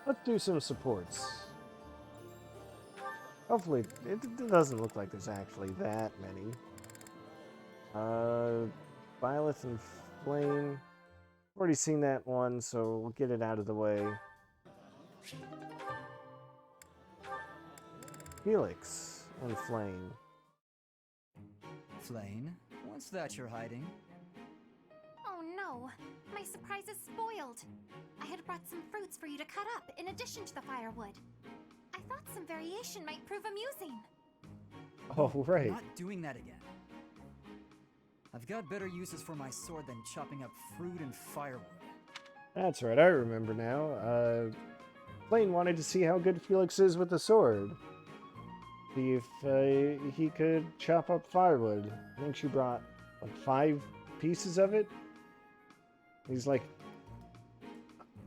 Let's do some supports. Hopefully, it doesn't look like there's actually that many. Violet and Flame. Already seen that one, so we'll get it out of the way. Felix and Flame. Flame, what's that you're hiding? Oh no, my surprise is spoiled. I had brought some fruits for you to cut up in addition to the firewood. I thought some variation might prove amusing. Oh, right. Not doing that again. I've got better uses for my sword than chopping up fruit and firewood. That's right, I remember now. Flame wanted to see how good Felix is with the sword. See if he could chop up firewood. I think she brought like 5 pieces of it. He's like,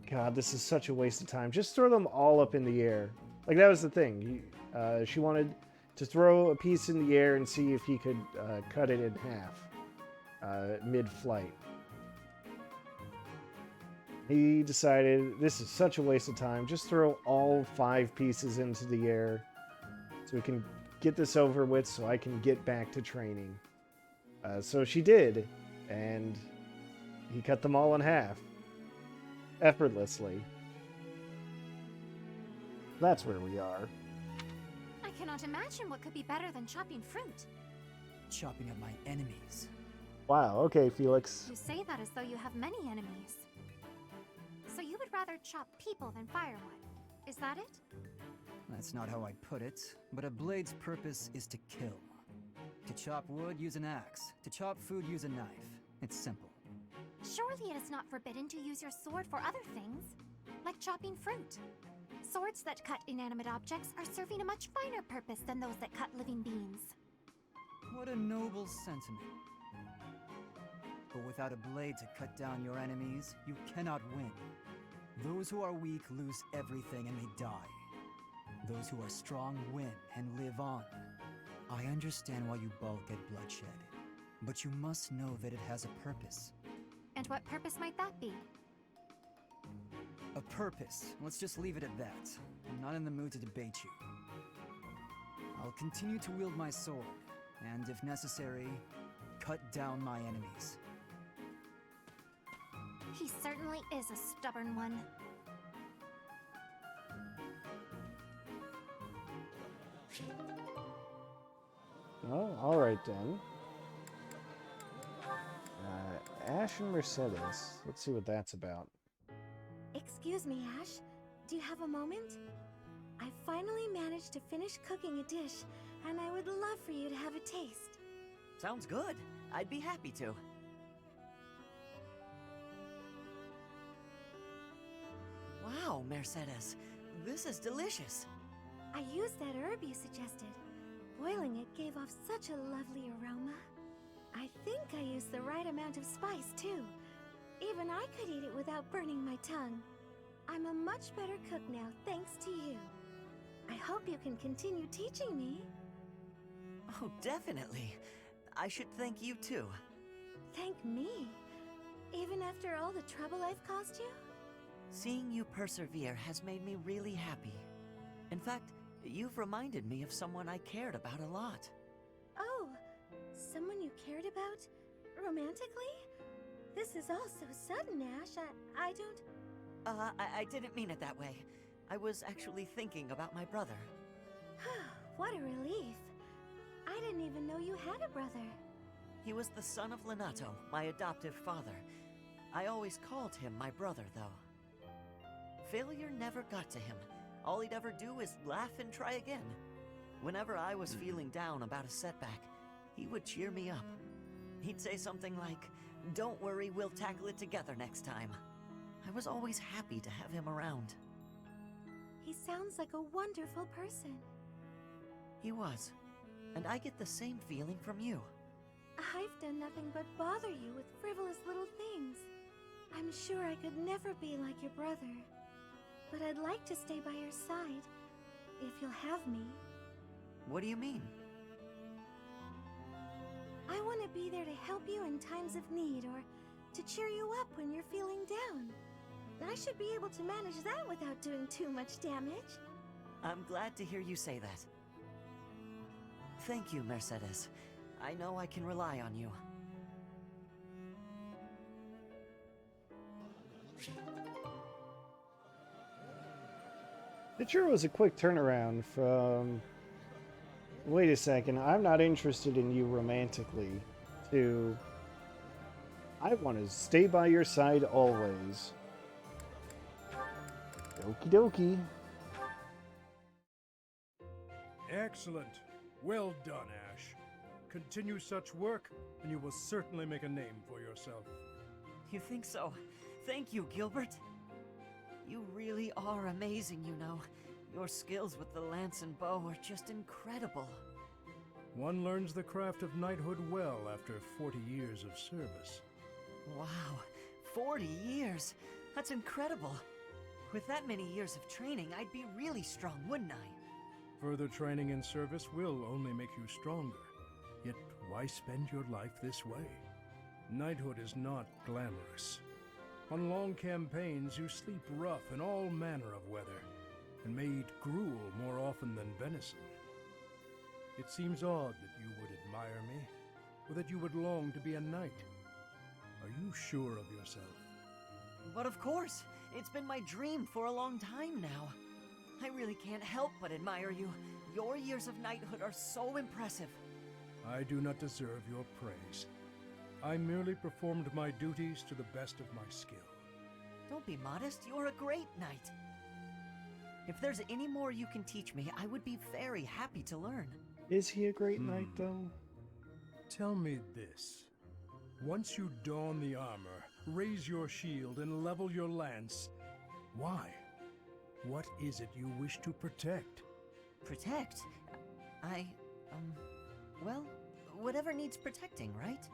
God, this is such a waste of time. Just throw them all up in the air. Like, that was the thing. She wanted to throw a piece in the air and see if he could cut it in half mid-flight. He decided, this is such a waste of time. Just throw all 5 pieces into the air so we can get this over with so I can get back to training. So she did, and he cut them all in half. Effortlessly. That's where we are. I cannot imagine what could be better than chopping fruit. Chopping up my enemies. Wow, okay, Felix. You say that as though you have many enemies. So you would rather chop people than firewood. Is that it? That's not how I put it, but a blade's purpose is to kill. To chop wood, use an axe. To chop food, use a knife. It's simple. Surely it is not forbidden to use your sword for other things, like chopping fruit. Swords that cut inanimate objects are serving a much finer purpose than those that cut living beings. What a noble sentiment. But without a blade to cut down your enemies, you cannot win. Those who are weak lose everything and they die. Those who are strong win and live on. I understand why you balk at bloodshed, but you must know that it has a purpose. And what purpose might that be? A purpose. Let's just leave it at that. I'm not in the mood to debate you. I'll continue to wield my sword, and if necessary, cut down my enemies. He certainly is a stubborn one. Oh, alright then. Ash and Mercedes. Let's see what that's about. Excuse me, Ash. Do you have a moment? I finally managed to finish cooking a dish, and I would love for you to have a taste. Sounds good. I'd be happy to. Wow, Mercedes. This is delicious. I used that herb you suggested. Boiling it gave off such a lovely aroma. I think I used the right amount of spice, too. Even I could eat it without burning my tongue. I'm a much better cook now, thanks to you. I hope you can continue teaching me. Oh, definitely. I should thank you, too. Thank me? Even after all the trouble I've caused you? Seeing you persevere has made me really happy. In fact, you've reminded me of someone I cared about a lot. Oh, someone you cared about? Romantically? This is all so sudden, Ash. I don't... I didn't mean it that way. I was actually thinking about my brother. What a relief. I didn't even know you had a brother. He was the son of Lenato, my adoptive father. I always called him my brother, though. Failure never got to him. All he'd ever do is laugh and try again. Whenever I was feeling down about a setback, he would cheer me up. He'd say something like, "Don't worry, we'll tackle it together next time." I was always happy to have him around. He sounds like a wonderful person. He was. And I get the same feeling from you. I've done nothing but bother you with frivolous little things. I'm sure I could never be like your brother. But I'd like to stay by your side, if you'll have me. What do you mean? I want to be there to help you in times of need or to cheer you up when you're feeling down. I should be able to manage that without doing too much damage. I'm glad to hear you say that. Thank you, Mercedes. I know I can rely on you. It sure was a quick turnaround from, wait a second, I'm not interested in you romantically, to, I want to stay by your side always. Okie dokie. Excellent. Well done, Ash. Continue such work, and you will certainly make a name for yourself. You think so? Thank you, Gilbert. You really are amazing, you know. Your skills with the lance and bow are just incredible. One learns the craft of knighthood well after 40 years of service. Wow, 40 years? That's incredible. With that many years of training, I'd be really strong, wouldn't I? Further training and service will only make you stronger. Yet why spend your life this way? Knighthood is not glamorous. On long campaigns, you sleep rough in all manner of weather, and may eat gruel more often than venison. It seems odd that you would admire me, or that you would long to be a knight. Are you sure of yourself? But of course, it's been my dream for a long time now. I really can't help but admire you. Your years of knighthood are so impressive. I do not deserve your praise. I merely performed my duties to the best of my skill. Don't be modest, you're a great knight. If there's any more you can teach me, I would be very happy to learn. Is he a great knight, though? Tell me this. Once you don the armor, raise your shield, and level your lance, why? What is it you wish to protect? Protect? Well, whatever needs protecting, right?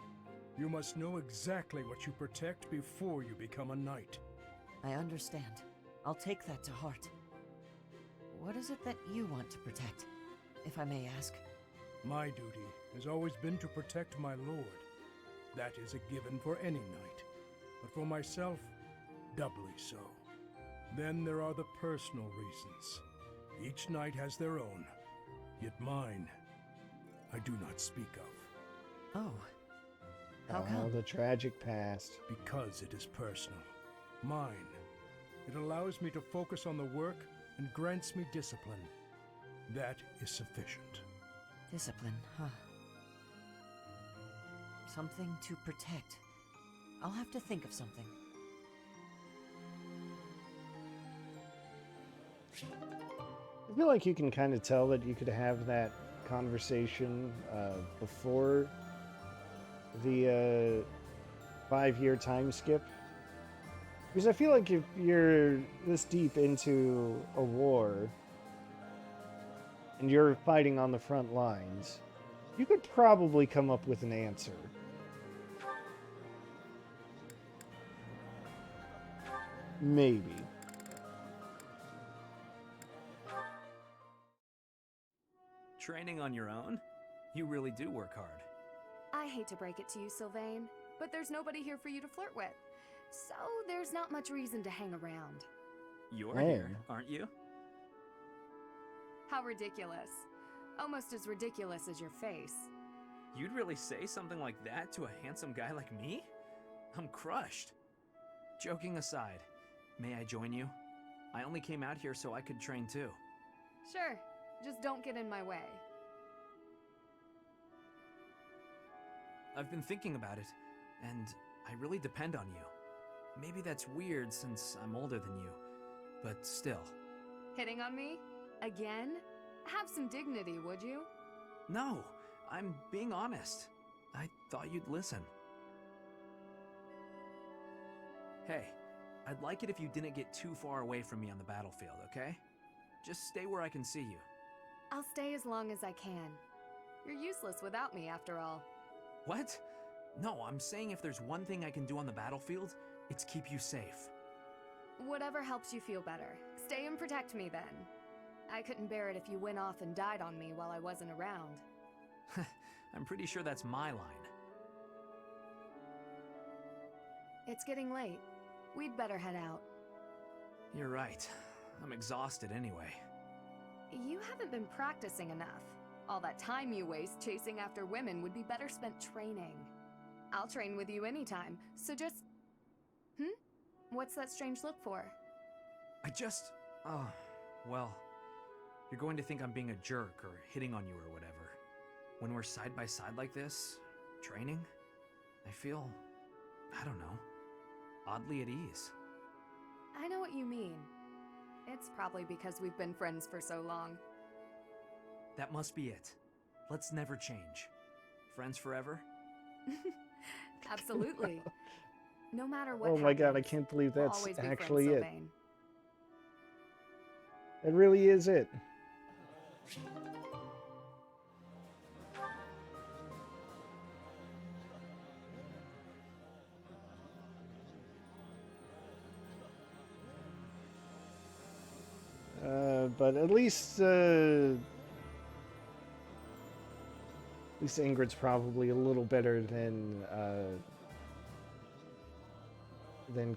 You must know exactly what you protect before you become a knight. I understand. I'll take that to heart. What is it that you want to protect, if I may ask? My duty has always been to protect my lord. That is a given for any knight. But for myself, doubly so. Then there are the personal reasons. Each knight has their own. Yet mine, I do not speak of. Oh. How come? The tragic past. Because it is personal. Mine. It allows me to focus on the work and grants me discipline. That is sufficient. Discipline, huh? Something to protect. I'll have to think of something. I feel like you can kind of tell that you could have that conversation before the 5-year time skip. Because I feel like if you're this deep into a war and you're fighting on the front lines, you could probably come up with an answer. Maybe. Training on your own? You really do work hard. I hate to break it to you, Sylvain, but there's nobody here for you to flirt with. So there's not much reason to hang around. You're here, aren't you? How ridiculous. Almost as ridiculous as your face. You'd really say something like that to a handsome guy like me? I'm crushed. Joking aside, may I join you? I only came out here so I could train too. Sure, just don't get in my way. I've been thinking about it, and I really depend on you. Maybe that's weird since I'm older than you, but still. Hitting on me? Again? Have some dignity, would you? No, I'm being honest. I thought you'd listen. Hey, I'd like it if you didn't get too far away from me on the battlefield, okay? Just stay where I can see you. I'll stay as long as I can. You're useless without me, after all. What? No, I'm saying if there's one thing I can do on the battlefield, it's keep you safe. Whatever helps you feel better. Stay and protect me then. I couldn't bear it if you went off and died on me while I wasn't around. I'm pretty sure that's my line. It's getting late. We'd better head out. You're right. I'm exhausted anyway. You haven't been practicing enough. All that time you waste chasing after women would be better spent training. I'll train with you anytime, so just... What's that strange look for? Oh, well, you're going to think I'm being a jerk or hitting on you or whatever. When we're side by side like this, training, I feel, I don't know, oddly at ease. I know what you mean. It's probably because we've been friends for so long. That must be it. Let's never change. Friends forever? Absolutely. No matter what Oh my god, I happens, can't believe we'll that's always be actually friends, it. Sylvain. It really is it. But at least Ingrid's probably a little better than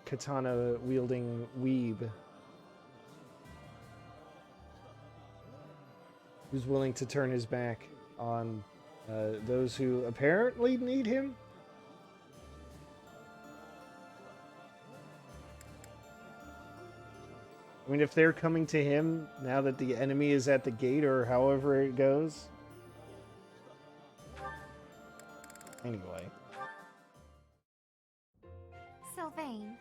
katana wielding weeb, who's willing to turn his back on those who apparently need him. I mean, if they're coming to him now that the enemy is at the gate, or however it goes. Anyway. Sylvain,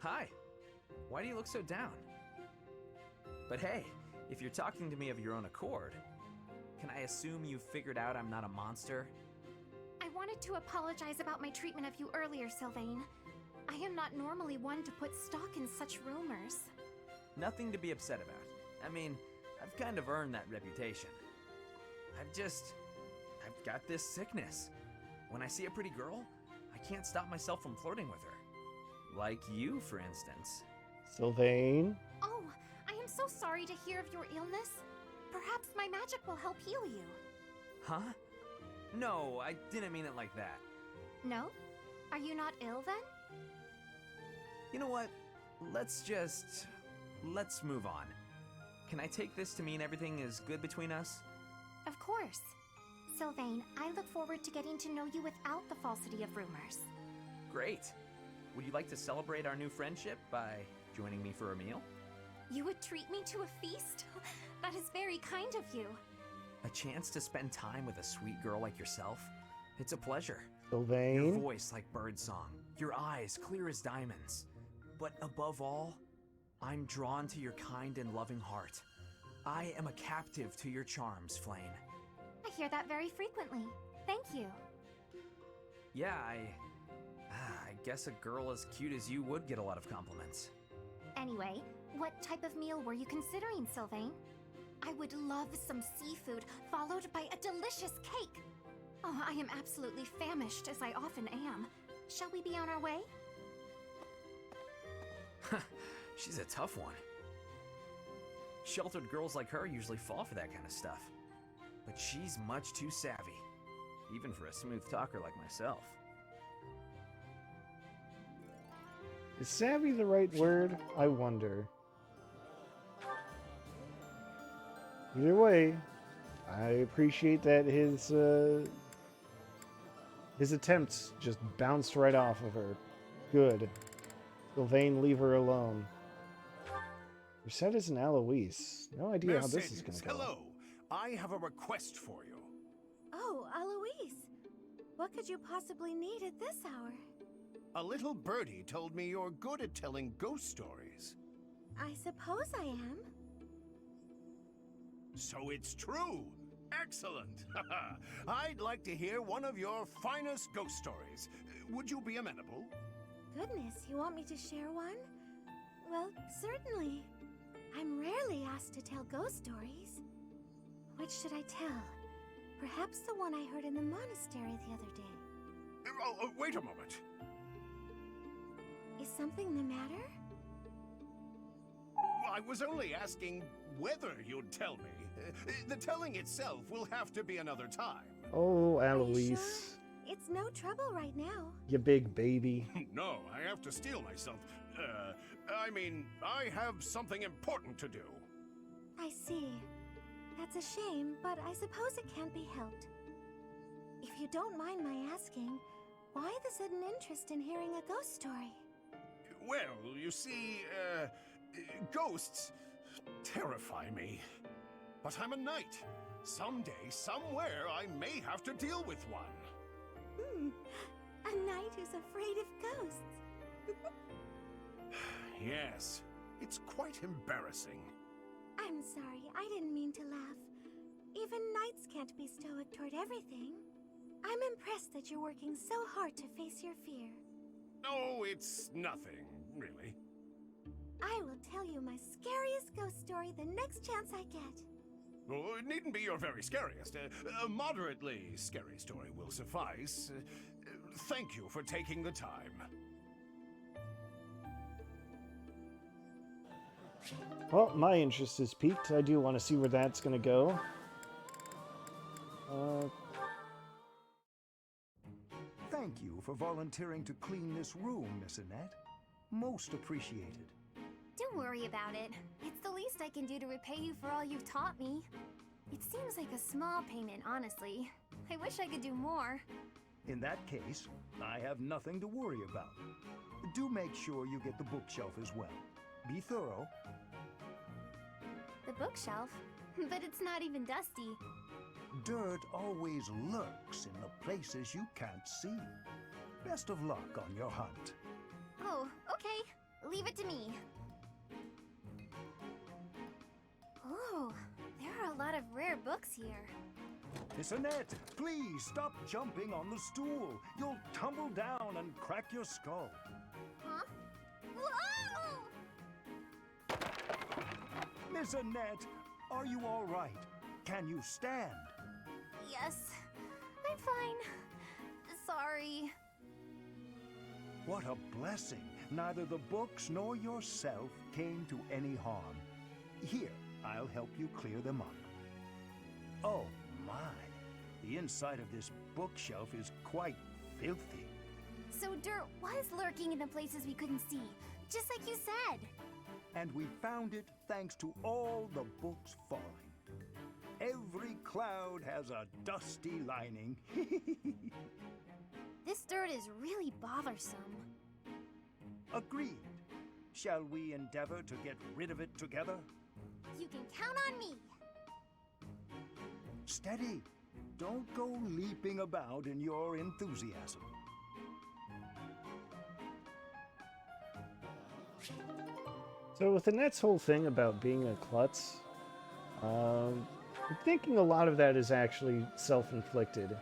Hi. Why do you look so down? But hey, if you're talking to me of your own accord, can I assume you've figured out I'm not a monster? I wanted to apologize about my treatment of you earlier, Sylvain. I am not normally one to put stock in such rumors. Nothing to be upset about. I mean, I've kind of earned that reputation. I've got this sickness. When I see a pretty girl, I can't stop myself from flirting with her. Like you, for instance. Sylvain? Oh, I am so sorry to hear of your illness. Perhaps my magic will help heal you. Huh? No, I didn't mean it like that. No? Are you not ill then? You know what? Let's move on. Can I take this to mean everything is good between us? Of course. Sylvain, I look forward to getting to know you without the falsity of rumors. Great. Would you like to celebrate our new friendship by joining me for a meal? You would treat me to a feast? That is very kind of you. A chance to spend time with a sweet girl like yourself? It's a pleasure. Your Sylvain? voice like birdsong, your eyes clear as diamonds. But above all, I'm drawn to your kind and loving heart. I am a captive to your charms, Flame. I hear that very frequently. Thank you. Yeah, I guess a girl as cute as you would get a lot of compliments. Anyway, what type of meal were you considering, Sylvain? I would love some seafood, followed by a delicious cake. Oh, I am absolutely famished, as I often am. Shall we be on our way? She's a tough one. Sheltered girls like her usually fall for that kind of stuff. But she's much too savvy, even for a smooth talker like myself. Is savvy the right word? I wonder. Either way, I appreciate that his attempts just bounced right off of her. Good. Sylvain, leave her alone. You're set as an Alois. No idea how this is going to go. Hello. I have a request for you. Oh, Alois. What could you possibly need at this hour? A little birdie told me you're good at telling ghost stories. I suppose I am. So it's true. Excellent. I'd like to hear one of your finest ghost stories. Would you be amenable? Goodness, you want me to share one? Well, certainly. I'm rarely asked to tell ghost stories. Which should I tell? Perhaps the one I heard in the monastery the other day. Wait a moment. Is something the matter? I was only asking whether you'd tell me. The telling itself will have to be another time. Oh, Are you Alois. sure? It's no trouble right now. You big baby. No, I have to steel myself. I mean, I have something important to do. I see. That's a shame, but I suppose it can't be helped. If you don't mind my asking, why the sudden interest in hearing a ghost story? Well, you see, ghosts terrify me. But I'm a knight. Someday, somewhere, I may have to deal with one. A knight who's afraid of ghosts. Yes, it's quite embarrassing. I'm sorry, I didn't mean to laugh. Even knights can't be stoic toward everything. I'm impressed that you're working so hard to face your fear. Oh, it's nothing, really. I will tell you my scariest ghost story the next chance I get. Oh, it needn't be your very scariest. A moderately scary story will suffice. Thank you for taking the time. Well, my interest is piqued. I do want to see where that's going to go. Thank you for volunteering to clean this room, Miss Annette. Most appreciated. Don't worry about it. It's the least I can do to repay you for all you've taught me. It seems like a small payment, honestly. I wish I could do more. In that case, I have nothing to worry about. Do make sure you get the bookshelf as well. Be thorough. The bookshelf? But it's not even dusty. Dirt always lurks in the places you can't see. Best of luck on your hunt. Oh, okay. Leave it to me. Oh, there are a lot of rare books here. Miss Annette, please stop jumping on the stool. You'll tumble down and crack your skull. Huh? Whoa! Miss Annette, are you all right? Can you stand? Yes, I'm fine. Sorry. What a blessing. Neither the books nor yourself came to any harm. Here, I'll help you clear them up. Oh, my. The inside of this bookshelf is quite filthy. So dirt was lurking in the places we couldn't see, just like you said. And we found it thanks to all the books falling. Every cloud has a dusty lining. This dirt is really bothersome. Agreed. Shall we endeavor to get rid of it together? You can count on me. Steady. Don't go leaping about in your enthusiasm. So with Annette's whole thing about being a klutz, I'm thinking a lot of that is actually self-inflicted.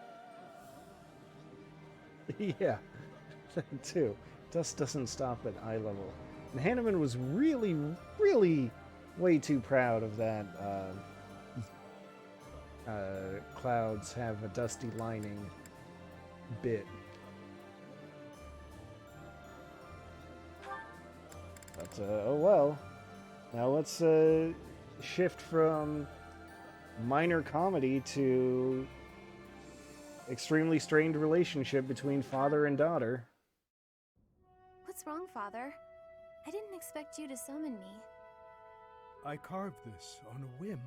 Yeah, that too. Dust doesn't stop at eye level. And Hanneman was really, really way too proud of that clouds have a dusty lining bit. But, oh well. Now let's shift from minor comedy to extremely strained relationship between father and daughter. What's wrong, Father? I didn't expect you to summon me. I carved this on a whim.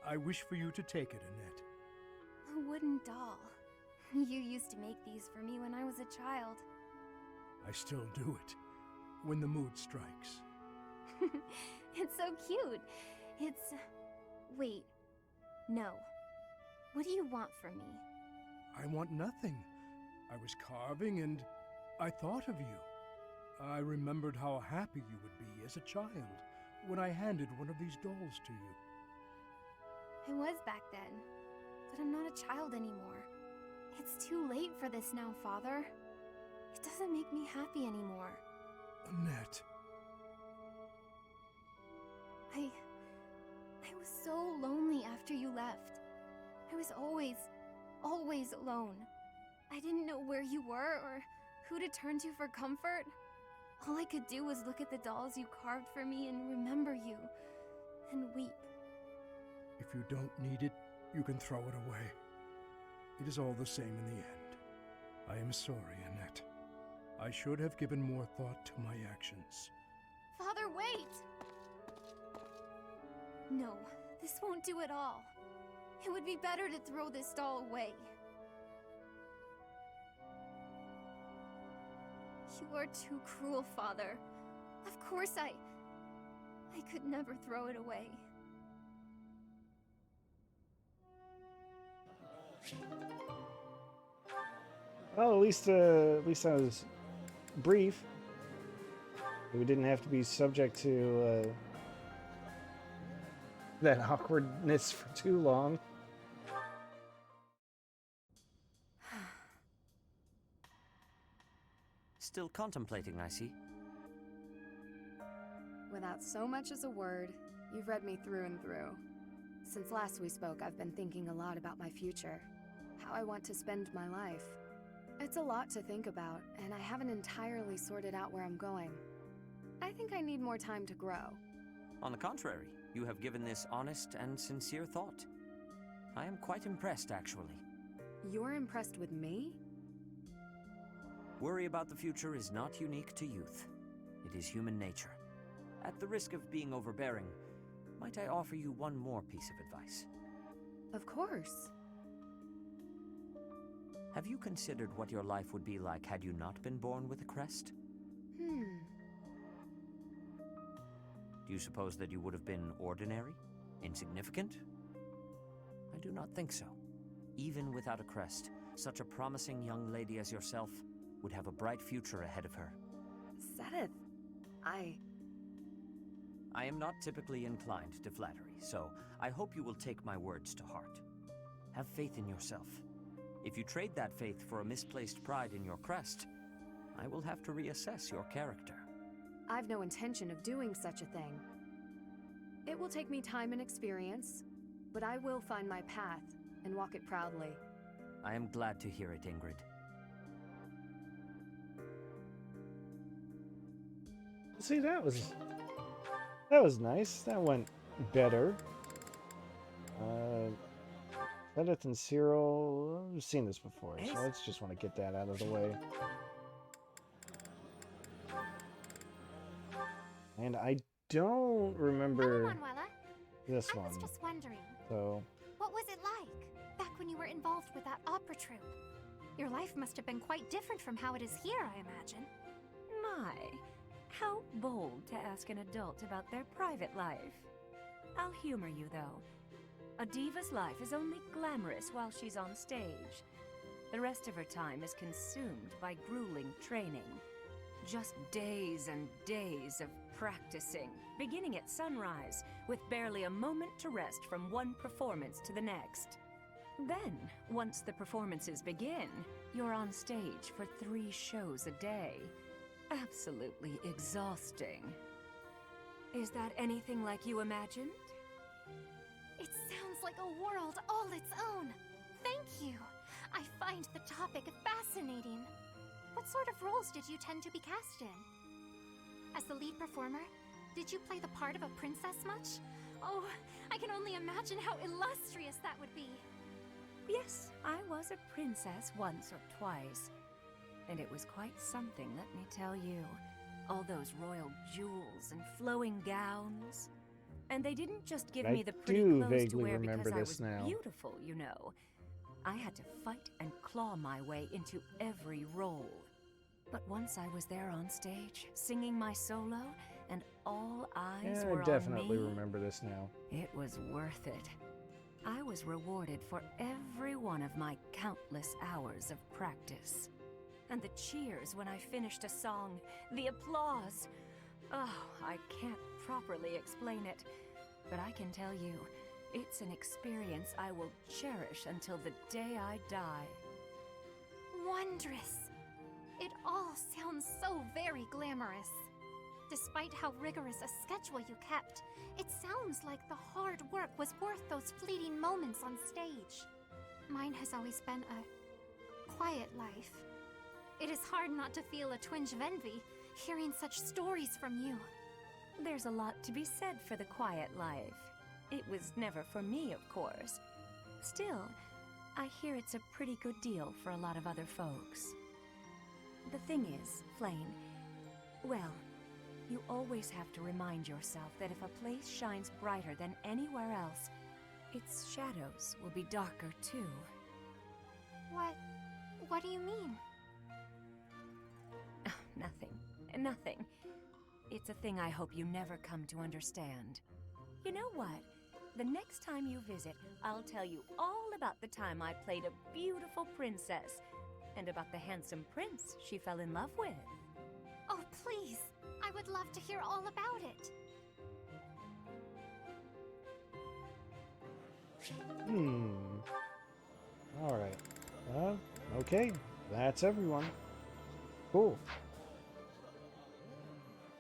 I wish for you to take it, Annette. A wooden doll. You used to make these for me when I was a child. I still do it, when the mood strikes. It's so cute. It's... Wait. No. What do you want from me? I want nothing. I was carving and I thought of you. I remembered how happy you would be as a child when I handed one of these dolls to you. I was back then, but I'm not a child anymore. It's too late for this now, Father. It doesn't make me happy anymore. Annette. I was so lonely after you left. I was always alone. I didn't know where you were or who to turn to for comfort. All I could do was look at the dolls you carved for me and remember you, and weep. If you don't need it, you can throw it away. It is all the same in the end. I am sorry, Annette. I should have given more thought to my actions. Father, wait! No, this won't do at all. It would be better to throw this doll away. You are too cruel, Father. Of course I could never throw it away. Well, at least that was brief. We didn't have to be subject to that awkwardness for too long. Still contemplating, I see. Without so much as a word, you've read me through and through. Since last we spoke, I've been thinking a lot about my future. How I want to spend my life. It's a lot to think about, and I haven't entirely sorted out where I'm going. I think I need more time to grow. On the contrary, you have given this honest and sincere thought. I am quite impressed, actually. You're impressed with me? Worry about the future is not unique to youth. It is human nature. At the risk of being overbearing, might I offer you one more piece of advice? Of course. Have you considered what your life would be like had you not been born with a crest? Do you suppose that you would have been ordinary? Insignificant? I do not think so. Even without a crest, such a promising young lady as yourself would have a bright future ahead of her. Seth, I am not typically inclined to flattery, so I hope you will take my words to heart. Have faith in yourself. If you trade that faith for a misplaced pride in your crest, I will have to reassess your character. I've no intention of doing such a thing. It will take me time and experience, but I will find my path and walk it proudly. I am glad to hear it, Ingrid. See, that was nice. That went better. Edith and Cyril, I've seen this before, so let's just want to get that out of the way. And I don't remember this I one. was just wondering, So, what was it like back when you were involved with that opera troupe? Your life must have been quite different from how it is here, I imagine. My, how bold to ask an adult about their private life. I'll humor you, though. A diva's life is only glamorous while she's on stage. The rest of her time is consumed by grueling training. Just days and days of practicing, beginning at sunrise, with barely a moment to rest from one performance to the next. Then, once the performances begin, you're on stage for 3 shows a day. Absolutely exhausting. Is that anything like you imagined? It sounds like a world all its own. Thank you. I find the topic fascinating. What sort of roles did you tend to be cast in? As the lead performer, did you play the part of a princess much? Oh, I can only imagine how illustrious that would be. Yes, I was a princess once or twice. And it was quite something, let me tell you. All those royal jewels and flowing gowns. And they didn't just give me the pretty clothes to wear because I was beautiful, you know. I had to fight and claw my way into every role. But once I was there on stage, singing my solo, and all eyes were on me... I definitely remember this now. It was worth it. I was rewarded for every one of my countless hours of practice. And the cheers when I finished a song, the applause. Oh, I can't properly explain it, but I can tell you, it's an experience I will cherish until the day I die. Wondrous. It all sounds so very glamorous. Despite how rigorous a schedule you kept, it sounds like the hard work was worth those fleeting moments on stage. Mine has always been a quiet life. It is hard not to feel a twinge of envy, hearing such stories from you. There's a lot to be said for the quiet life. It was never for me, of course. Still, I hear it's a pretty good deal for a lot of other folks. The thing is, Flame, well, you always have to remind yourself that if a place shines brighter than anywhere else, its shadows will be darker too. What do you mean? Nothing. It's a thing I hope you never come to understand. You know what? The next time you visit, I'll tell you all about the time I played a beautiful princess, and about the handsome prince she fell in love with. Oh, please! I would love to hear all about it. Alright. Okay, that's everyone. Cool.